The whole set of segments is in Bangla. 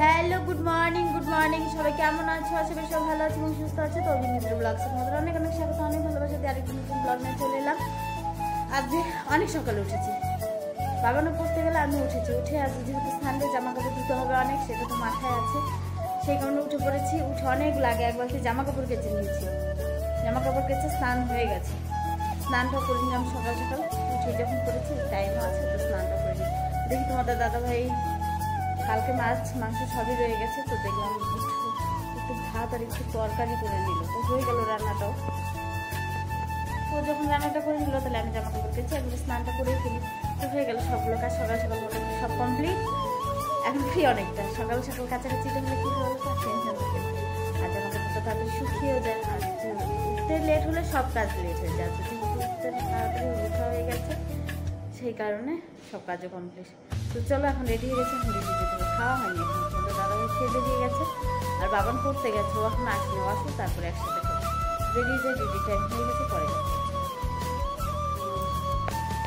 হ্যালো গুড মর্নিং সবাই কেমন আছো? আশা করি সব ভালো আছে এবং সুস্থ আছে। তো অভিনেত্রী ব্লগসের মধ্যে অনেক অনেক স্বাগত, অনেক ভালোবাসা দিয়ে আরেকটি নতুন ব্লগ নিয়ে চলে এলাম। আজকে অনেক সকালে উঠেছি, বাবানো পড়তে গেলে আমি উঠেছি। উঠে আজকে যেহেতু সানডে জামা কাপড় ধুতে হবে অনেক, সেটা তো মাথায় আছে, সেই কারণে উঠে পড়েছি। উঠে অনেক লাগে, এক বালতি জামা কাপড় কেচে নিয়েছি। জামা কাপড় কেচে স্নান হয়ে গেছে, স্নানটা করে নিলাম সকাল সকাল। উঠে যখন করেছি টাইমও আছে, তো স্নানটা করে নিই। দেখি তোমাদের দাদাভাই কালকে মাছ মাংস সবই রয়ে গেছে, তো দেখলাম একটু ভাত আর একটু তরকারি করে নিল, তো হয়ে গেল রান্নাটাও। তো যখন রান্নাটা করে নিল তাহলে আমি জামা কাপড় কেছি, আমি স্নানটা করেই ফেলি, তো হয়ে গেল সবগুলো কাজ। সকাল সকাল মোটামুটি সব কমপ্লিট। এখন ফ্রি অনেকটা, সকাল সকাল কাছাকাছিটা হলে কী হলো তো টেনশন থাকে, আর জামা কাপড়টা তাড়াতাড়ি শুকিয়েও যায়। আর উঠতে লেট হলে সব কাজ লেট হয়ে যায়, যেহেতু উঠতে তাড়াতাড়ি উঠা হয়ে গেছে সেই কারণে সব কাজও কমপ্লিট। তো চলো এখন রেডি হয়ে গেছে, এখন রেডি যেতে হবে। খাওয়া হয়নি এখন, কিন্তু দাদাভাই খেয়ে বেরিয়ে গেছে, আর বাবান পড়তে গেছে, ও এখন আসলে আসুক তারপরে একসাথে খাবো। বেরিয়ে যায়, ডিউটি টাইম হয়ে গেছে, পরে।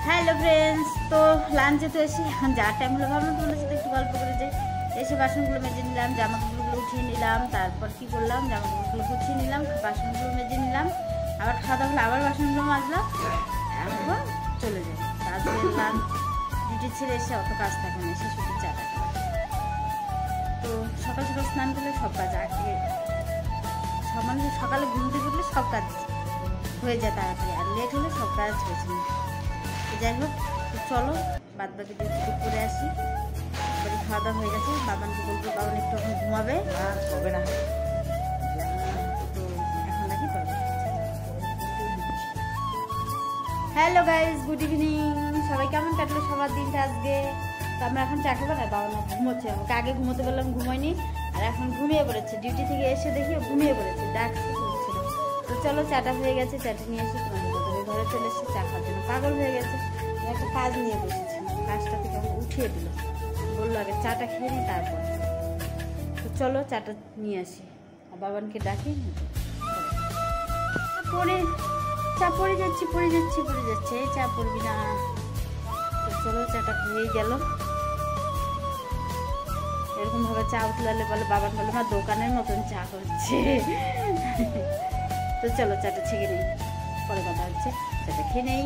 হ্যালো ফ্রেন্ডস, তো লাঞ্চে তো এসে এখন যার টাইম হলো ভাবলাম তোমাদের সাথে একটু গল্প করে যাই। এসে বাসনগুলো মেজে নিলাম, জামা কাপড়গুলো উঠিয়ে নিলাম, তারপর কি করলাম জামা কাপড়গুলো গুছিয়ে নিলাম, বাসনগুলো মেজে নিলাম, আবার খাওয়া দাওয়া হলো, আবার বাসনগুলো মাজলাম, এখন চলে যাই। তারপরে লাঞ্চ ডিউটি ছেড়ে এসে অত কাজ থাকে না, এসে শুধু চাটা খাওয়া। তো সকাল সকাল স্নান করলে সব কাজ আগে, সব মানুষ সকালে ঘুম থেকে উঠলে সব কাজ হয়ে যায় তাড়াতাড়ি, আর লেট হলে সব কাজ হয়েছে না। যাই হোক, তো চলো বাদ বাকি ডিউটি করে আসি। বাড়ি খাওয়া দাওয়া হয়ে গেছে, বাবানকে বলবো বাবান একটু এখন ঘুমাবে, হবে না, তো এখন নাকি পারবো। হ্যালো গাইজ, গুড ইভিনিং, সবাই কেমন কাটলো সবার দিনটা আজকে? তো আমরা এখন চা খাবো না, বাবা না ঘুমোচ্ছে, আমাকে আগে ঘুমোতে বললাম ঘুমোয়নি, আর এখন ঘুমিয়ে পড়েছে। ডিউটি থেকে এসে দেখি ঘুমিয়ে পড়েছে, ডাকছে ঘুমছিল। তো চলো চাটা হয়ে গেছে, চাটা নিয়ে এসে তোমাদের ঘরে চলে এসেছি চা খাওয়ার জন্য। পাগল হয়ে গেছে, একটা কাজ নিয়ে বসেছি, কাজটা থেকে উঠিয়ে দিল, বললো আগে চাটা খেয়ে নি তারপর। তো চলো চাটা নিয়ে আসি, আর বাবানকে ডাকি। পরে চা পড়ে যাচ্ছে, এই চা পড়বি না। তো চলো চাটা হয়েই গেল। এরকম ভাবে চা উঠলালে বলে, বাবান বলে মা দোকানের মতন চা করছে। তো চলো চাটা ছেঁকে নেই, পরে কথা হচ্ছে, চাটা খেয়ে নেই।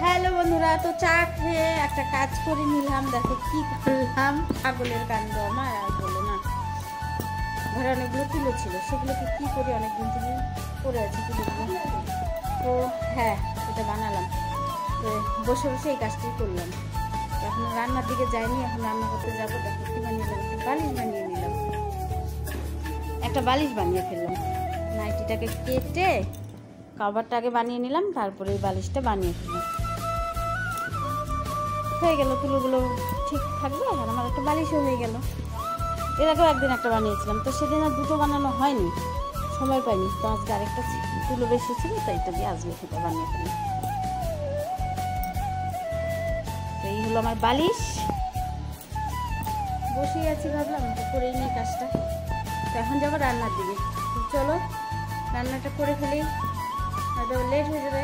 হ্যালো বন্ধুরা, তো চা খেয়ে একটা কাজ করে নিলাম। দেখো কি করলাম, ছাগলের কাণ্ড আমার, আর বলো না। ঘরে অনেকগুলো তুলো ছিল, সেগুলোকে কি করি, অনেকদিন থেকে পড়ে আছে তুলোগুলো। তো হ্যাঁ, এটা বানালাম, তো বসে বসে এই কাজটাই করলাম। এখন রান্নার দিকে যাইনি, এখন রান্না করতে যাবো। দেখো কি বানিয়ে নিলাম, বালিশ বানিয়ে নিলাম, একটা বালিশ বানিয়ে ফেললাম। নাইটিটাকে কেটে কভারটা আগে বানিয়ে নিলাম, তারপরে এই বালিশটা বানিয়ে ফেললাম। হয়ে গেল, তুলোগুলো ঠিক থাকবে, আর আমার একটা বালিশও হয়ে গেল। এর আগেও একদিন একটা বানিয়েছিলাম, তো সেদিন আর দুটো বানানো হয়নি, সময় পাইনি। তো আজকে আরেকটা তুলো বেশি ছিল, তো এটা দিয়ে আজকে সেটা বানিয়ে ফেলি। তো এই হলো আমার বালিশ। বসেই আছি, ভাবলাম তো করেই নিই কাজটা। তো এখন যাবো রান্নার দিকে, চলো রান্নাটা করে ফেলি, হয়তো লেট হয়ে যাবে।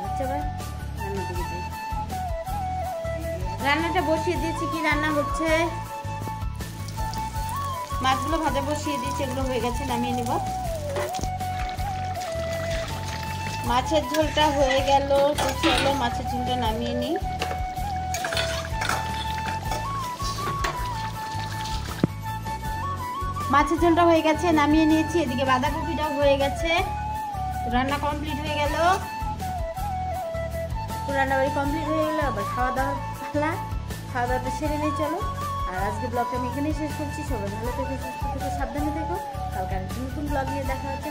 হচ্ছে আবার রান্নার দিকে যাই। রান্নাটা বসিয়ে দিয়েছি, কি রান্না হচ্ছে, মাছগুলো ভাজা বসিয়ে দিয়েছি, এগুলো হয়ে গেছে, নামিয়ে নিব। মাছের ঝোলটা হয়ে গেল, তো চলো মাছের ঝোলটা নামিয়ে নিই। মাছের ঝোলটা হয়ে গেছে, নামিয়ে নিয়েছি। এদিকে বাঁধাকপিটাও হয়ে গেছে, রান্না কমপ্লিট হয়ে গেল। তো রান্নাবাড়ি কমপ্লিট হয়ে গেলো, আবার খাওয়া দাওয়া পালা, খাওয়া দাওয়াটা সেরে নিয়ে চলো। আর আজকে ব্লগটা আমি এখানেই শেষ করছি। সবাই ভালো থেকো, সুস্থ থেকো, সাবধানে থেকো। কালকে আর নতুন ব্লগ নিয়ে দেখা হচ্ছে।